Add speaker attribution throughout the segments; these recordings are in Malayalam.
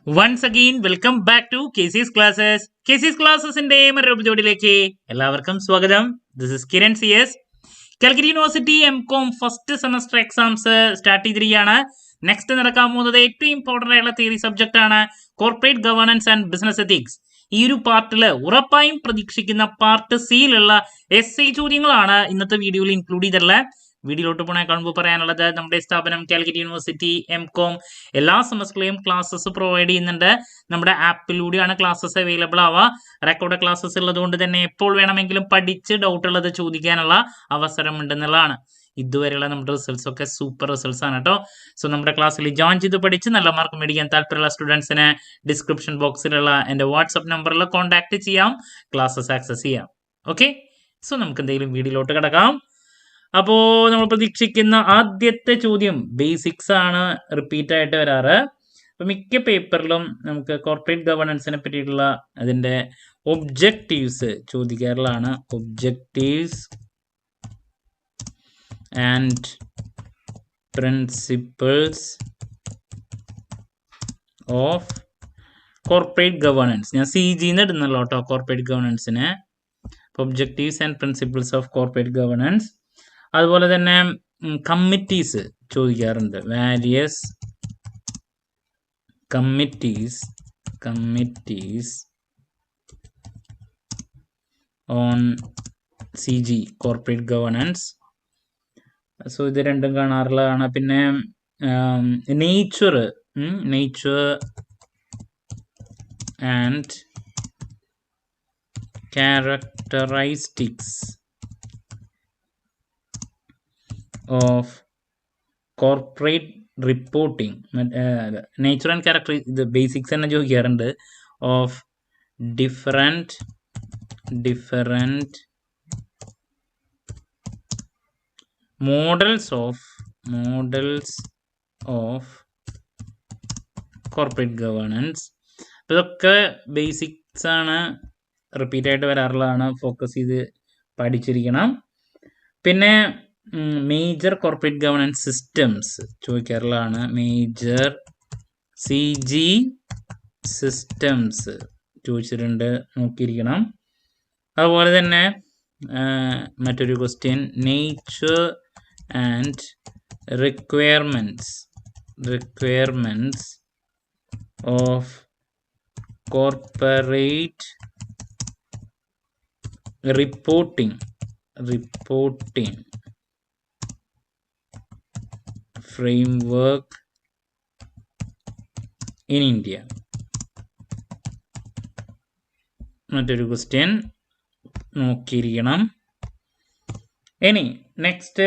Speaker 1: Once again, welcome back to KC's Classes. KC's Classesന്റെ മറ്റൊരു എപ്പിസോഡിലേക്ക് എല്ലാവർക്കും സ്വാഗതം. This is Kiran CS. Calicut university M.Com first semester exams start ചെയ്തിരിക്കുകയാണ്. നെക്സ്റ്റ് നടക്കാൻ പോകുന്നത് ഏറ്റവും ഇമ്പോർട്ടൻ്റ് ആയിട്ടുള്ള തിയറി സബ്ജക്റ്റ് ആണ് corporate governance and business ethics. ഈ ഒരു പാർട്ടിൽ ഉറപ്പായും പ്രതീക്ഷിക്കുന്ന പാർട്ട് സിയിലുള്ള essay ചോദ്യങ്ങളാണ് ഇന്നത്തെ വീഡിയോയിൽ ഇൻക്ലൂഡ് ചെയ്തിട്ടുള്ളത്. വീഡിയോയിലോട്ട് പോണേക്കാൾ മുമ്പ് പറയാനുള്ളത് നമ്മുടെ സ്ഥാപനം കാലിക്കറ്റ് യൂണിവേഴ്സിറ്റി M.Com എല്ലാ സെമസ്റ്ററിലെയും ക്ലാസ്സസ് പ്രൊവൈഡ് ചെയ്യുന്നുണ്ട്. നമ്മുടെ ആപ്പിലൂടെയാണ് ക്ലാസ്സസ് അവൈലബിൾ ആവുക. റെക്കോർഡ് ക്ലാസ്സസ് ഉള്ളതുകൊണ്ട് തന്നെ എപ്പോൾ വേണമെങ്കിലും പഠിച്ച് ഡൗട്ട് ഉള്ളത് ചോദിക്കാനുള്ള അവസരം ഉണ്ടെന്നുള്ളതാണ്. ഇതുവരെയുള്ള നമ്മുടെ റിസൾട്ട്സ് ഒക്കെ സൂപ്പർ റിസൾട്ട്സ് ആണ് കേട്ടോ. സോ നമ്മുടെ ക്ലാസ്സിൽ ജോയിൻ ചെയ്ത് പഠിച്ച് നല്ല മാർക്ക് മേടിക്കാൻ താല്പര്യമുള്ള സ്റ്റുഡൻസിന് ഡിസ്ക്രിപ്ഷൻ ബോക്സിലുള്ള എൻ്റെ വാട്സപ്പ് നമ്പറിൽ കോൺടാക്ട് ചെയ്യാം, ക്ലാസ്സസ് ആക്സസ് ചെയ്യാം. ഓക്കെ, സോ നമുക്ക് എന്തെങ്കിലും വീഡിയോയിലോട്ട് കിടക്കാം. അപ്പോൾ നമ്മൾ പ്രതീക്ഷിക്കുന്ന ആദ്യത്തെ ചോദ്യം ബേസിക്സ് ആണ് റിപ്പീറ്റ് ആയിട്ട് വരാറ്. അപ്പോൾ മിക്ക പേപ്പറിലും നമുക്ക് കോർപ്പറേറ്റ് ഗവേണൻസിനെ പറ്റിയിട്ടുള്ള അതിൻ്റെ ഒബ്ജക്റ്റീവ്സ് ചോദിക്കാറുള്ളതാണ്. Objectives and principles of corporate governance. ഞാൻ CG ഇടുന്നല്ലോ കേട്ടോ കോർപ്പറേറ്റ് ഗവേണൻസിന്. Objectives and principles of corporate governance. അതുപോലെ തന്നെ കമ്മിറ്റീസ് ചോദിക്കാറുണ്ട്. Various committees on CG corporate governance. So ഇത് രണ്ടും കാണാറുള്ളതാണ്. പിന്നെ nature and characteristics of corporate reporting. Nature and character the basics തന്നെ ചോദിക്കാറുണ്ട്. Of different models of corporate governance. ഇതൊക്കെ ബേസിക്സ് ആണ്, റിപ്പീറ്റ് ആയിട്ട് വരാറുള്ളതാണ്. ഫോക്കസ് ചെയ്ത് പഠിച്ചിരിക്കണം. പിന്നെ മേജർ കോർപ്പറേറ്റ് ഗവേണൻസ് സിസ്റ്റംസ് ചോദിക്കാറുള്ളതാണ്. മേജർ CG സിസ്റ്റംസ് ചോദിച്ചിട്ടുണ്ട്, നോക്കിയിരിക്കണം. അതുപോലെ തന്നെ മറ്റൊരു question nature and requirements of corporate reporting framework in India. മറ്റൊരു ക്വസ്റ്റ്യൻ നോക്കിയിരിക്കണം. ഇനി നെക്സ്റ്റ്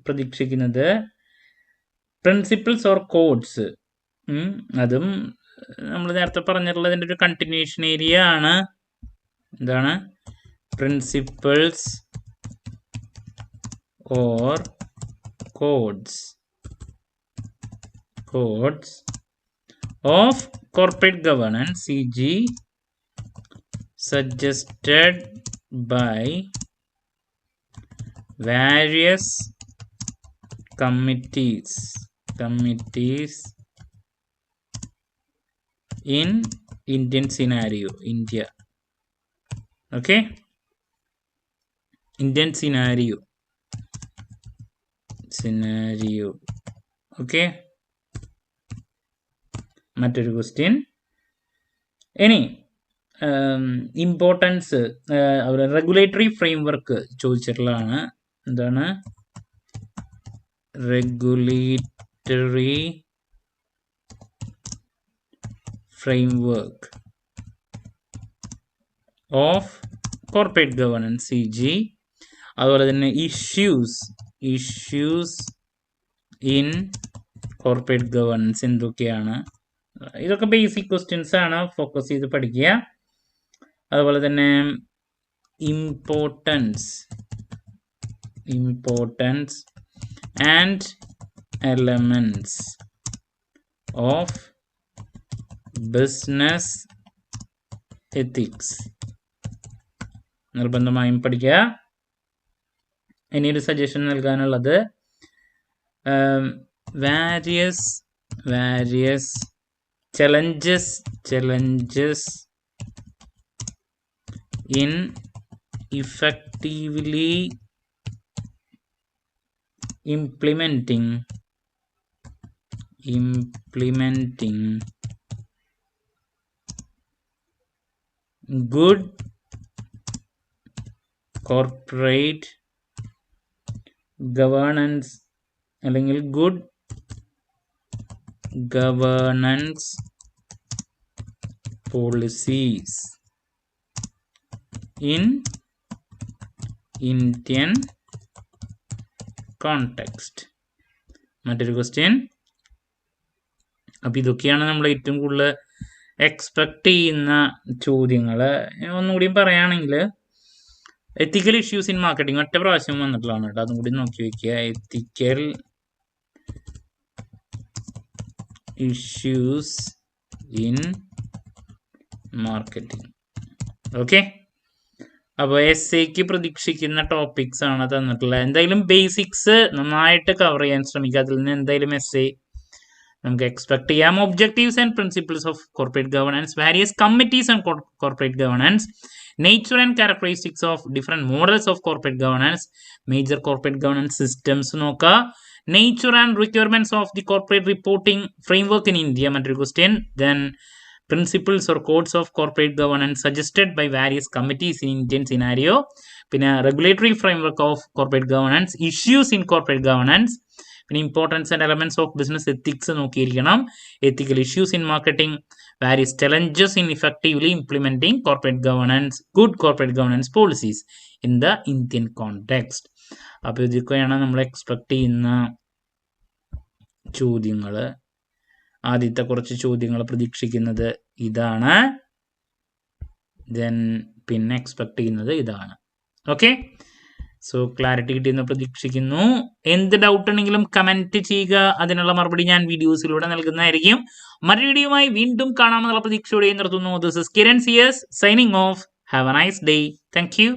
Speaker 1: പ്രതീക്ഷിക്കുന്നത് പ്രിൻസിപ്പിൾസ് ഓർ കോഡ്സ്. അതും നമ്മൾ നേരത്തെ പറഞ്ഞിട്ടുള്ളതിൻ്റെ ഒരു കണ്ടിന്യൂഷൻ ഏരിയ ആണ്. എന്താണ് principles or codes of corporate governance CG suggested by various committees in Indian scenario, India. Okay, Indian scenario. Okay, മറ്റൊരു ക്വസ്റ്റ്യൻ. ഇനി ഇമ്പോർട്ടൻസ് റെഗുലേറ്ററി ഫ്രെയിംവർക്ക് ചോദിച്ചിട്ടുള്ളതാണ്. എന്താണ് regulatory framework of corporate governance CG. അതുപോലെ തന്നെ ഇഷ്യൂസ് ഇൻ കോർപ്പറേറ്റ് ഗവേണൻസ് എന്തൊക്കെയാണ്. ഇതൊക്കെ ബേസിക് ക്വസ്റ്റ്യൻസ് ആണ്, ഫോക്കസ് ചെയ്ത് പഠിക്കുക. അതുപോലെ തന്നെ importance and elements of business ethics നിർബന്ധമായും പഠിക്കുക. ഇനിയൊരു suggestion നൽകാനുള്ളത് various challenges in effectively implementing good corporate governance അല്ലെങ്കിൽ good governance policies in Indian context. മറ്റൊരു ക്വസ്റ്റ്യൻ. അപ്പം ഇതൊക്കെയാണ് നമ്മൾ ഏറ്റവും കൂടുതൽ എക്സ്പെക്ട് ചെയ്യുന്ന ചോദ്യങ്ങൾ. ഒന്നുകൂടി പറയുകയാണെങ്കിൽ എത്തിക്കൽ ഇഷ്യൂസ് ഇൻ മാർക്കറ്റിംഗ് ഒറ്റ പ്രാവശ്യം വന്നിട്ടുള്ളതാണ് കേട്ടോ, അതും കൂടി നോക്കി വെക്കുക. എത്തിക്കൽ ഇഷ്യൂസ് ഇൻ മാർക്കറ്റിംഗ്. ഓക്കെ, അപ്പോൾ എസ്സേക്ക് പ്രതീക്ഷിക്കുന്ന ടോപ്പിക്സ് ആണ് തന്നിട്ടുള്ളത്. എന്തായാലും ബേസിക്സ് നന്നായിട്ട് കവർ ചെയ്യാൻ ശ്രമിക്കുക. അതിൽ നിന്ന് എന്തായാലും എസ്സേ നമുക്ക് എക്സ്പെക്ട് ചെയ്യാം. Objectives and principles of corporate governance, various committees and corporate governance, nature and characteristics of different models of corporate governance, major corporate governance systems നോക്കുക, nature and requirements of the corporate reporting framework in India മറ്റൊരു question, then principles or codes of corporate governance suggested by various committees in Indian scenario, പിന്നെ regulatory framework of corporate governance, issues in corporate governance, പിന്നെ importance and elements of business ethics നോക്കിയിരിക്കണം, ethical issues in marketing, various challenges in effectively implementing corporate governance, good corporate governance policies in the Indian context. അപ്പോൾ ഇതൊക്കെയാണ് നമ്മൾ എക്സ്പെക്ട് ചെയ്യുന്ന ചോദ്യങ്ങൾ. ആദ്യത്തെ കുറച്ച് ചോദ്യങ്ങൾ പ്രതീക്ഷിക്കുന്നത് ഇതാണ്, ദെൻ പിന്നെ എക്സ്പെക്ട് ചെയ്യുന്നത് ഇതാണ്. ഓക്കെ, സോ ക്ലാരിറ്റി കിട്ടിയെന്ന് പ്രതീക്ഷിക്കുന്നു. എന്ത് ഡൗട്ട് ഉണ്ടെങ്കിലും കമന്റ് ചെയ്യുക, അതിനുള്ള മറുപടി ഞാൻ വീഡിയോസിലൂടെ നൽകുന്നതായിരിക്കും. മറ്റൊരു വീഡിയോയുമായി വീണ്ടും കാണാമെന്നുള്ള പ്രതീക്ഷയോടെ നിർത്തുന്നു. This is Kiran CS signing off. Have a nice day. Thank U.